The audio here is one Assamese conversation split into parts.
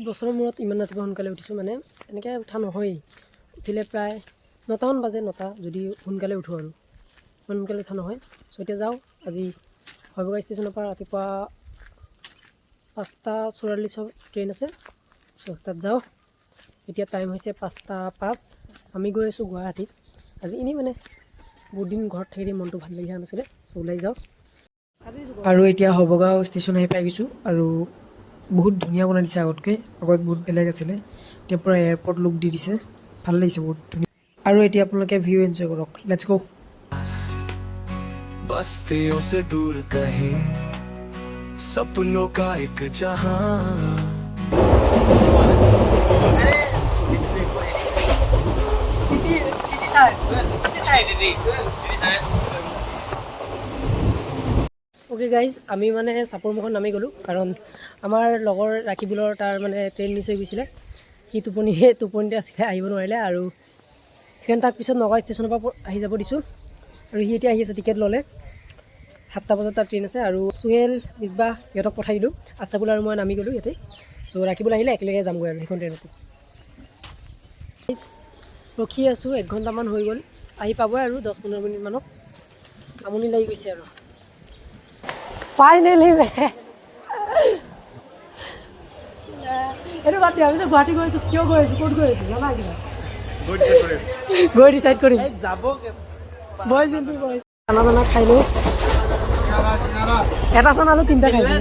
বছৰৰ মূৰত ইমান ৰাতিপুৱা সোনকালে উঠিছোঁ মানে এনেকৈ উঠা নহয়েই উঠিলে প্ৰায় 9টামান বাজে 9টা যদি সোনকালে উঠোঁ আৰু ইমান সোনকালে উঠা নহয় চ' এতিয়া যাওঁ আজি শৈবগা ষ্টেচনৰ পৰা ৰাতিপুৱা 5:44 ট্ৰেইন আছে চ' তাত যাওঁ এতিয়া টাইম হৈছে 5:05 আমি গৈ আছোঁ গুৱাহাটী আজি এনেই মানে বহুত দিন ঘৰত থাকি মনটো ভাল লাগি অহা নাছিলে চ' ওলাই যাওঁ আৰু এতিয়া শৈবগা ষ্টেচন আহি পাই গৈছোঁ আৰু বহুত ধুনীয়া বনাই দিছে আগতকৈ আগত বহুত বেলেগ আছিলে এতিয়া পূৰা এয়াৰপৰ্ট লুক দি দিছে ভাল লাগিছে বহুত ধুনীয়া আৰু এতিয়া আপোনালোকে ভিউ এনজয় কৰক লেটছ গো बस्तियों से दूर कहीं सपनों का एक जहां ओके गाइज আমি মানে চাপৰমুখত নামি গ'লোঁ কাৰণ আমাৰ লগৰ ৰাকিবুলৰ তাৰ মানে ট্ৰেইন মিছ হৈ গৈছিলে সি টোপনিতে আছিলে আহিব নোৱাৰিলে আৰু সেইকাৰণে তাক পিছত নগাঁও ষ্টেচনৰ পৰা আহি যাব দিছোঁ আৰু সি এতিয়া আহি আছে টিকেট ল'লে 7টা বজাত তাৰ ট্ৰেইন আছে আৰু সুহেল মিছবা সিহঁতক পঠাই দিলোঁ আছাবুল আৰু মই নামি গ'লোঁ ইয়াতে চ' ৰাকিবুল আহিলে একেলগে যামগৈ আৰু সেইখন ট্ৰেইনতে ৰখি আছোঁ 1 ঘণ্টামান হৈ গ'ল আহি পাবই আৰু 10-15 মিনিটমানত আমনি লাগি গৈছে আৰু ফাইনেলি এইটো বাদ দিয়া আমি যে গুৱাহাটী গৈ আছোঁ কিয় গৈ আছোঁ ক'ত গৈ আছোঁ জানা কিবা গৈ ডিচাইড কৰিম বয় যোনটো বয় খানা খাই লওঁ এটা চানা আৰু 3টা খাইছোঁ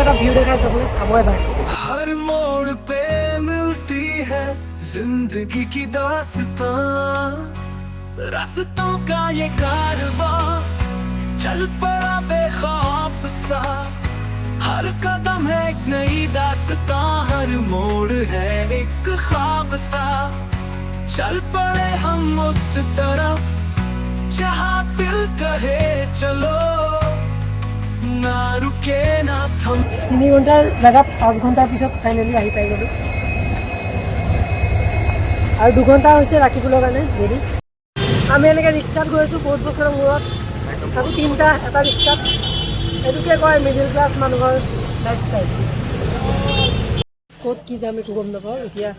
এটা ভিউ দেখাইছোঁ আপুনি চাব এবাৰ हर मोड़ पे मिलती है जिंदगी की दास्तां रास्तों का ये कारवां चल पड़ा बेखौफ सा हर कदम है एक नई दास्तां हर मोड़ है एक ख्वाब सा चल पड़े हम उस तरफ जहाँ दिल कहे चलो ना रुके ना थम 3 ঘণ্টাৰ জেগাত 5 ঘণ্টাৰ পিছত ফাইনেলি আহি পাই গ'লোঁ আৰু 2 ঘণ্টা হৈছে ৰাখিবলৈ কাৰণে দেৰি আমি এনেকৈ ৰিক্সাত গৈ আছোঁ বহুত বছৰৰ মূৰত তাতো 3টা এটা ৰিক্সাত এইটোকে কয় মিডিল ক্লাছ মানুহৰ লাইফষ্টাইল ক'ত কি যাম একো গম নাপাওঁ এতিয়া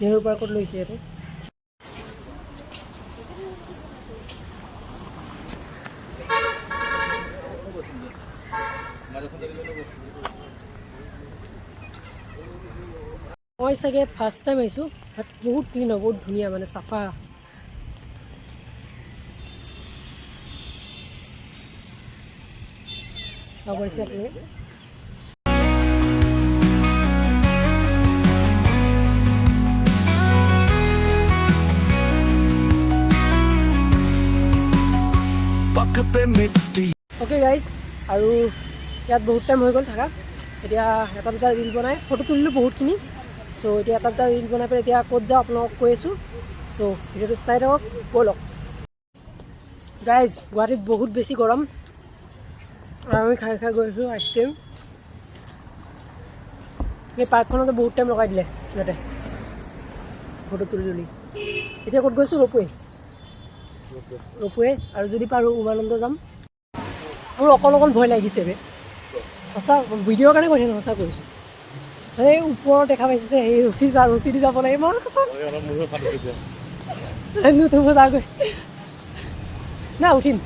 নেহৰু পাৰ্কত লৈছে ইয়াতে মই চাগে ফাৰ্ষ্ট টাইম আহিছোঁ তাত বহুত ক্লিন হয় বহুত ধুনীয়া মানে চাফা চাব পাৰিছে আপুনি অ'কে গাইজ আৰু ইয়াত বহুত টাইম হৈ গ'ল থাকা এতিয়া এটা দুটা ৰিল বনাই ফটো তুলিলোঁ বহুতখিনি চ' এতিয়া এটা দুটা ৰিল বনাই পেলাই এতিয়া ক'ত যাওঁ আপোনালোকক কৈ আছোঁ চ' ভিডিঅ'টো চাই থাকক ব'লক গাইজ গুৱাহাটীত বহুত বেছি গৰম আৰু আমি খাই গৈ আছোঁ আইচক্ৰীম এই পাৰ্কখনতে বহুত টাইম লগাই দিলে ইয়াতে ফটো তুলি এতিয়া ক'ত গৈছোঁ ৰপৱে আৰু যদি পাৰোঁ উমানন্দ যাম মোৰ অকণ ভয় লাগিছে বে সঁচা ভিডিঅ'ৰ কাৰণে কৈছে সঁচা কৰিছোঁ এই ওপৰত দেখা পাইছে যে সেই ৰচি দি যাব লাগে মই কৈছোঁ না উঠিম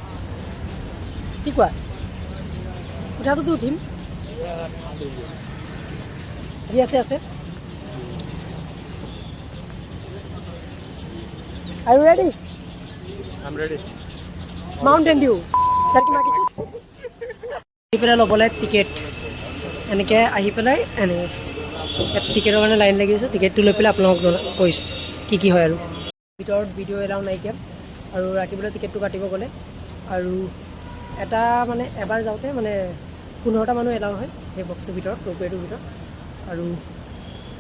কি কোৱা উঠাটোতো উঠিম যি আছে Are you ready? I'm ready. Mountain Dew. তাত কি মাগিছোঁ আহি পেলাই ল'বলৈ টিকেট এনেকৈ আহি পেলাই এনেকৈ ইয়াত টিকেটৰ কাৰণে লাইন লাগিছোঁ টিকেটটো লৈ পেলাই আপোনালোকক কৈছোঁ কি হয় আৰু ভিতৰত ভিডিঅ' এলাও নাইকিয়া আৰু ৰাখিবলৈ টিকেটটো কাটিব গ'লে আৰু এটা মানে এবাৰ যাওঁতে মানে 15টা মানুহ এলাও হয় সেই বক্সটোৰ ভিতৰত ৰপৱেটোৰ ভিতৰত আৰু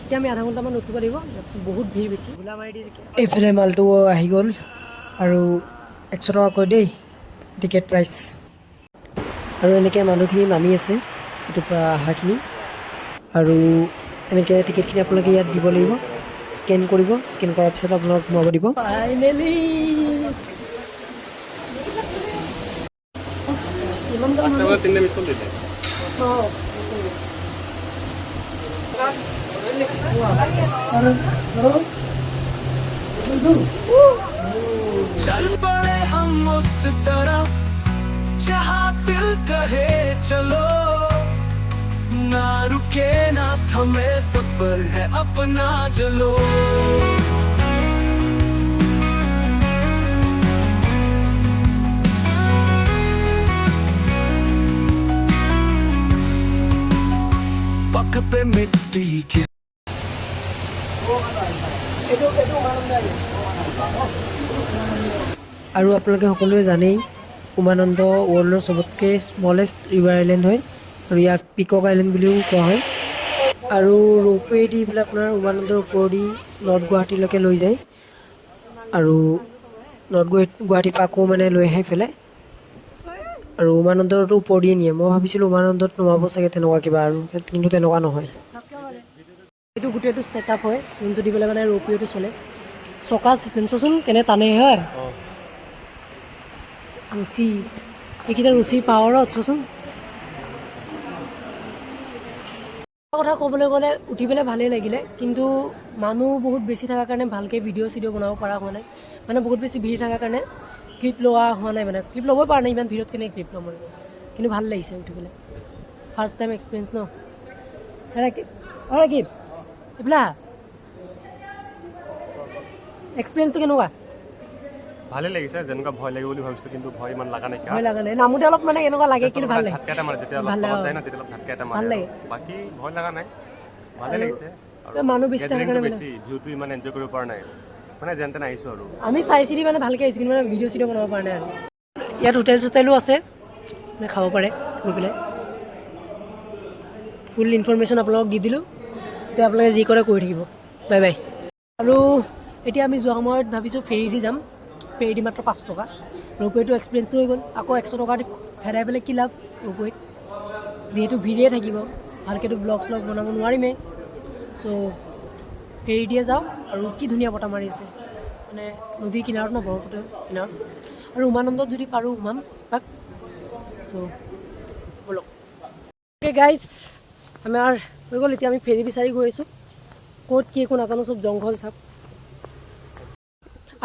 এতিয়া আমি আধা ঘণ্টামান ৰখিব লাগিব বহুত ভিৰ বেছি গোলা মাৰি দি এইফালে মালটো আহি গ'ল আৰু 100 টকাকৈ দেই টিকেট প্ৰাইচ আৰু এনেকৈ মানুহখিনি নামি আছে এইটোৰ পৰা অহাখিনি আৰু এনেকৈ টিকেটখিনি আপোনালোকে ইয়াত দিব লাগিব স্কেন কৰিব স্কেন কৰাৰ পিছত আপোনালোকক সোমাব দিব ফাইনেলি चल पड़े हम उस तरफ जहाँ दिल कहे चलो, ना रुके ना थमे सफर है अपना चलो। पक पे मिट्टी के আৰু আপোনালোকে সকলোৱে জানেই উমানন্দ ৱৰ্ল্ডৰ চবতকৈ স্মলেষ্ট ৰিভাৰ আইলেণ্ড হয় আৰু ইয়াক পিকক আইলেণ্ড বুলিও কোৱা হয়। আৰু ৰ'পৱে দি পেলাই আপোনাৰ উমানন্দৰ ওপৰেদি নৰ্থ গুৱাহাটীলৈকে লৈ যায় আৰু নৰ্থ গুৱাহাটীৰ পৰা আকৌ মানে লৈ আহি পেলাই আৰু উমানন্দৰটো ওপৰেদিয়ে নিয়ে। মই ভাবিছিলোঁ উমানন্দত নমাব চাগে তেনেকুৱা কিবা, আৰু কিন্তু তেনেকুৱা নহয়। এইটো গোটেইটো ছেটআপ হয় যোনটো দি পেলাই মানে ৰ'পৱেটো চলে। চকা চিষ্টেম চোৱাচোন কেনে টানে হয়, ৰছী এইকেইটা ৰছীৰ পাৱাৰত চোৱাচোন। কথা ক'বলৈ গ'লে উঠি পেলাই ভালেই লাগিলে, কিন্তু মানুহ বহুত বেছি থকাৰ কাৰণে ভালকৈ ভিডিঅ' চিডিঅ' বনাব পৰা হোৱা নাই। মানে বহুত বেছি ভিৰ থকাৰ কাৰণে ক্লিপ লোৱা হোৱা নাই, মানে ক্লিপ ল'বই পৰা নাই। ইমান ভিৰত কেনেকৈ ক্লিপ ল'ম আৰু, কিন্তু ভাল লাগিছে উঠি পেলাই। ফাৰ্ষ্ট টাইম এক্সপিৰিয়েঞ্চ ন। ৰাকিব এইবিলাক এক্সপিৰিয়েঞ্চটো কেনেকুৱা? ভালে লাগিছে, যেনেকুৱা ভয় লাগিব বুলি ভাবিছিলোঁ, কিন্তু ভয় ইমান লগা নাই। ভয় লগা নাই, নামোতে অলপ মানে কেনেকুৱা লাগে, কিন্তু ভাল লাগে। ঝাটকা এটা মাৰে যেতিয়া অলপ তলত যায় না, তেতিয়া অলপ ঝাটকা এটা মাৰে। ভাল লাগে, বাকী ভয় লগা নাই, ভালে লাগিছে। মানুহ বেছি থকাৰ কাৰণে বেছি ভিউটো ইমান এনজয় কৰিব পৰা নাই, মানে যেন তেন আহিছোঁ আৰু। আমি চাই চিতি মানে ভালকৈ আহিছোঁ, কিন্তু মানে ভিডিঅ' চিডিঅ' বনাব পৰা নাই আৰু। ইয়াত হোটেল চোটেলো আছে, মানে খাব পাৰে গৈ পেলাই। ফুল ইনফৰমেশ্যন আপোনালোকক দি দিলোঁ, এতিয়া আপোনালোকে যি কৰে কৰি থাকিব। Bye bye. আৰু এতিয়া আমি যোৱা সময়ত ভাবিছোঁ ফেৰী দি যাম, ফেৰী দি মাত্ৰ 5 টকা। ৰ'পৱেটো এক্সপিৰিয়েঞ্চটো হৈ গ'ল, আকৌ 100 টকা দি হেৰাই পেলাই কি লাভ ৰ'পৱেত, যিহেতু ভিৰেই থাকিব, ভালকৈতো ব্লগ শ্লগ বনাব নোৱাৰিমেই। চ' ফেৰী দিয়ে যাওঁ। আৰু কি ধুনীয়া বতাহ মাৰি আছে, মানে নদীৰ কিনাৰত ন, ব্ৰহ্মপুত্ৰৰ কিনাৰত। আৰু উমানন্দত যদি পাৰোঁ সোমাম তাক। চ' ব'লক গাইজ, আমাৰ হৈ গ'ল। এতিয়া আমি ফেৰী বিচাৰি গৈ আছোঁ, ক'ত কি একো নাজানো, চব জংঘল চাপ।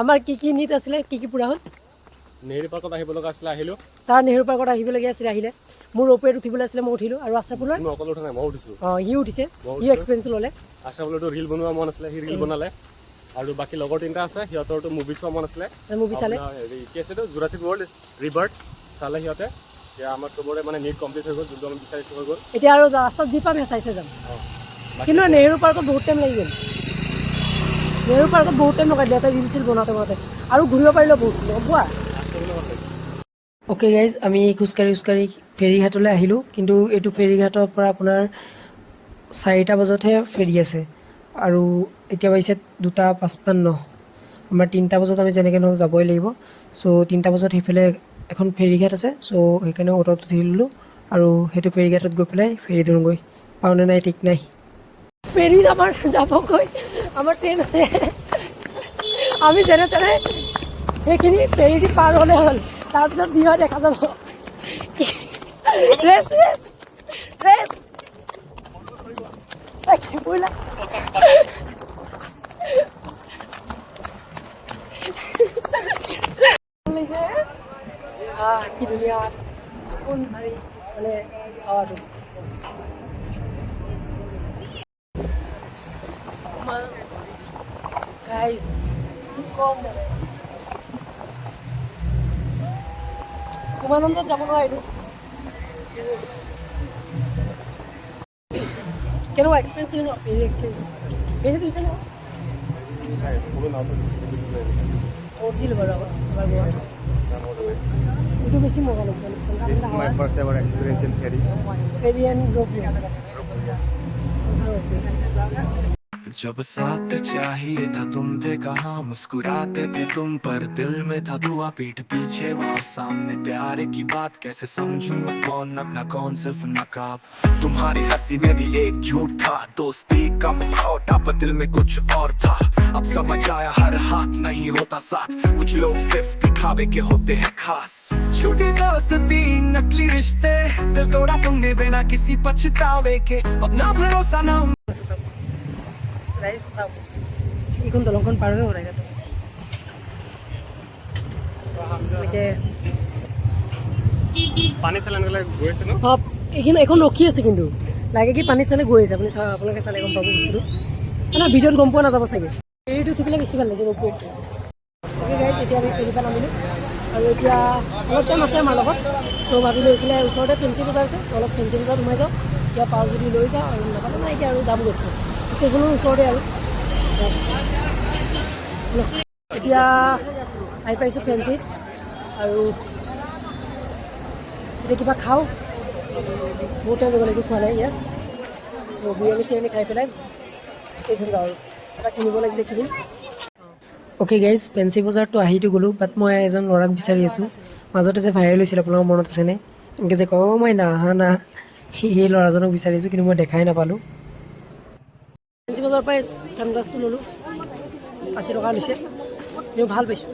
আমাৰ কি কি নীট আছিলে, কি কি পূৰা হ'ল? নেহেৰু পাৰ্কত আহিব লগা আছিলে, আহিলোঁ। তাৰ নেহেৰু পাৰ্কত আহিবলগীয়া আছিলে, আহিলে। মোৰ ৰ'পৱেত উঠিবলৈ আছিলে, মই উঠিলোঁ। আৰু আশ্ৰাফুলৰ অকলে উঠা নাই, মই উঠিছোঁ। অঁ, সি উঠিছে, সি এক্সপিৰিয়েঞ্চ ল'লে। আশ্ৰাফুলৰটো ৰিল বনোৱা মন আছিলে, সি ৰিল বনালে। আৰু বাকী লগৰ 3টা আছে, সিহঁতৰটো মুভি চোৱা মন আছিলে। মুভি চালে, হেৰি কি আছিলেতো, জুৰাছিক ৱৰ্ল্ড ৰিবাৰ্ট চালে সিহঁতে। এতিয়া আমাৰ চবৰে মানে নীট কমপ্লিট হৈ গ'ল, যোনটো আমি বিচাৰিছোঁ হৈ গ'ল। এতিয়া আৰু ৰাস্তাত যি পাম চাইছে যাম। কিন্তু নেহেৰু পাৰ্কত বহুত টাইম লাগি গ'ল, নেহেৰু পাৰ্কত বহুত টাইম লগাই দিলে, এটা ৰিল চিল বনাওঁতে আৰু ঘূৰিব পাৰিলেও বহুত গম পোৱা। অ'কে গাইজ, আমি খোজকাঢ়ি ফেৰীঘাটলৈ আহিলোঁ, কিন্তু এইটো ফেৰীঘাটৰ পৰা আপোনাৰ 4টা বজাতহে ফেৰী আছে, আৰু এতিয়া পাইছে 2:55। আমাৰ 3টা বজাত আমি যেনেকৈ নহওক যাবই লাগিব। চ' 3টা বজাত সেইফালে এখন ফেৰীঘাট আছে, চ' সেইকাৰণে অ'টত উঠি দিলোঁ আৰু সেইটো ফেৰীঘাটত গৈ পেলাই ফেৰী ধৰোঁগৈ। পাওঁনে নাই ঠিক নাই। ফেৰীত আমাৰ যাবগৈ, আমাৰ ট্ৰেইন আছে। আমি যেনে তেনে সেইখিনি ফেৰী দি পাৰ হ'লে হ'ল, তাৰপিছত যি হয় দেখা যাব। ৰেচ ৰেচ ৰেচ কি ধুনীয়া চকুন মাৰি মানে হাৱাটো। গাইজ কম উমানন্দত যাব নোৱাৰিলোঁ। কেনেকুৱা এক্সপেৰিয়েঞ্চ ন? ভেৰি এক্সপেৰিয়েঞ্চ, ভেৰি দিছে ন? কৰিছিলোঁ বাৰু এবাৰ গোৱা, এইটো বেছি মজা লাগিছে। My first ever experience in ferry. Ferry and ropeway. जब साथ चाहिए था तुम थे कहाँ, मुस्कुराते थे तुम पर दिल में था दुआ, पीठ पीछे वहाँ सामने प्यारे की बात कैसे समझूं अब कौन अपना कौन सिर्फ नकाब। तुम्हारी हंसी में भी एक झूठ था, दोस्ती का मुखौटा पर दिल में कुछ और था। अब समझ आया हर हाथ नहीं होता साथ, कुछ लोग सिर्फ दिखावे के होते हैं खास। छूटी दोस्ती नकली रिश्ते, दिल तोड़ा तुमने बिना किसी पछतावे के, अपना भरोसा ना গাইজ চাওক এইখন দলংখন পাৰ হৈ ওলাই গ'ল এনেকৈ পানী চালান গ'লে গৈ আছে ন এইখন ৰখি আছে কিন্তু লাগে কি পানীত চালে গৈ আছে আপুনি চাওক আপোনালোকে চালে গম পাব বস্তুটো মানে ভিডিঅ'ত গম পোৱা নাযাব চাগে এইটো উঠি পেলাই বেছি ভাল লাগিছে ৰ'পৱে'টো অ'কে গাইজ এতিয়া আমি ফেৰীৰ পৰা নামিলোঁ আৰু এতিয়া অলপ টাইম আছে আমাৰ লগত চ' ভাবিলোঁ এইফালে ওচৰতে ফেঞ্চি বজাৰ আছে অলপ ফেঞ্চি বজাৰত সোমাই যাওঁ এতিয়া পাওঁ যদি লৈ যাওঁ আৰু নাপালে নাই এতিয়া আৰু যাম গৈছোঁ ষ্টেচনৰ ওচৰতে আৰু এতিয়া আহি পাইছোঁ ফেঞ্চিত আৰু এতিয়া কিবা খাওঁ বহুত টাইম লাগিব খোৱা নাই ইয়াত বিৰিয়ানী চিৰিয়ানী খাই পেলাই ষ্টেচন যাওঁ আৰু এটা কিনিব লাগিলে কিনিম অ'কে গাইজ ফেঞ্চি বজাৰটো আহিতো গ'লোঁ বাট মই এজন ল'ৰাক বিচাৰি আছোঁ মাজতে যে ভাইৰেল হৈছিল আপোনালোকৰ মনত আছেনে এনেকৈ যে কওঁ মই নাহা না সেই ল'ৰাজনক বিচাৰিছোঁ কিন্তু মই দেখাই নাপালোঁ ফেঞ্চি বজাৰৰ পৰাই ছানগ্লাছটো ল'লোঁ 80 টকা লৈছে কিন্তু ভাল পাইছোঁ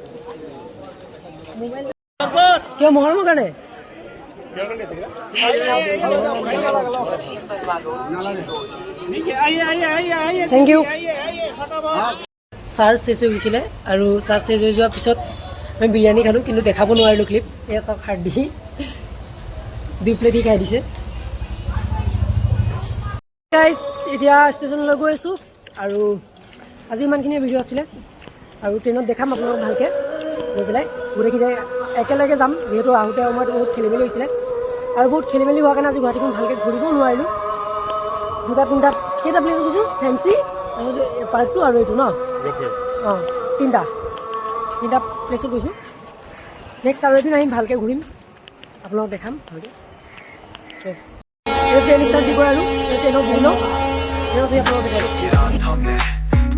মোবাইল কিয় মহৰমৰ কাৰণে থেংক ইউ চাৰ্জ চেছ হৈ গৈছিলে আৰু চাৰ্জ চেছ হৈ যোৱাৰ পিছত আমি বিৰিয়ানী খালোঁ কিন্তু দেখাব নোৱাৰিলোঁ ক্লিপ এয়া চাওক খাৰ দি 2 প্লেট খাই দিছে গাইজ এতিয়া ষ্টেচনলৈ গৈ আছোঁ আৰু আজি ইমানখিনিয়ে ভিডিঅ' আছিলে আৰু ট্ৰেইনত দেখাম আপোনালোকক ভালকৈ গৈ পেলাই গোটেইখিনি একেলগে যাম যিহেতু আহোঁতে সময়ত বহুত খেলিমেলি হৈছিলে আৰু বহুত খেলিমেলি হোৱাৰ কাৰণে আজি গুৱাহাটীখন ভালকৈ ঘূৰিব নোৱাৰিলোঁ 2-3টা কেইটা প্লেচ গৈছোঁ ফেঞ্চি আৰু পাৰ্কটো আৰু এইটো ন অঁ 3টা প্লেচত গৈছোঁ নেক্সট আৰু এদিন আহিম ভালকৈ ঘূৰিম আপোনালোকক দেখাম ভালকৈ চ' এই ট্ৰেইন ষ্টাৰ্ট দিব আৰু এই ট্ৰেইনত বহি লওঁ ট্ৰেইনতে আপোনালোকক দেখাম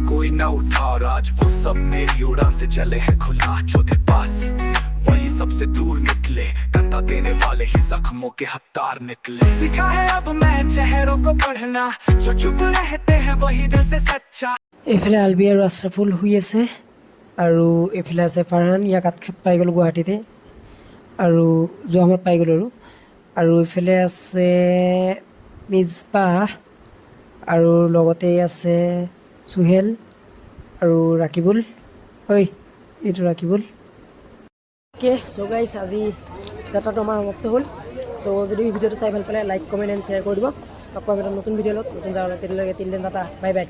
कोई न उठा और आज वो सब मेरी उड़ान से चले हैं खुला चौथे पास वही सबसे दूर निकले कंधा देने वाले ही जख्मों के हत्यार निकले सिखा है अब मैं चेहरों को पढ़ना जो चुप रहते हैं वही दिल से सच्चा এইফালে আলবি আৰু আশ্ৰাফুল শুই আছে আৰু এইফালে আছে ফাৰহান ইয়াক কাটখাত পাই গ'লোঁ গুৱাহাটীতে আৰু যোৱামাহত পাই গ'লোঁ আৰু এইফালে আছে মিজবাহ আৰু লগতে আছে সুহেল আৰু ৰাকিবুল ঐ এইটো ৰাকিবুল অ'কে চ' গাইজ আজি যাত্ৰাটো আমাৰ সমাপ্ত হ'ল চ' যদি ভিডিঅ'টো চাই ভাল পালে লাইক কমেণ্ট এণ্ড শ্বেয়াৰ কৰি দিব আকৌ আমি এটা নতুন ভিডিঅ' লগত নতুন জাগালৈ তেতিয়ালৈকে তিল দিন টাটা বাই বাই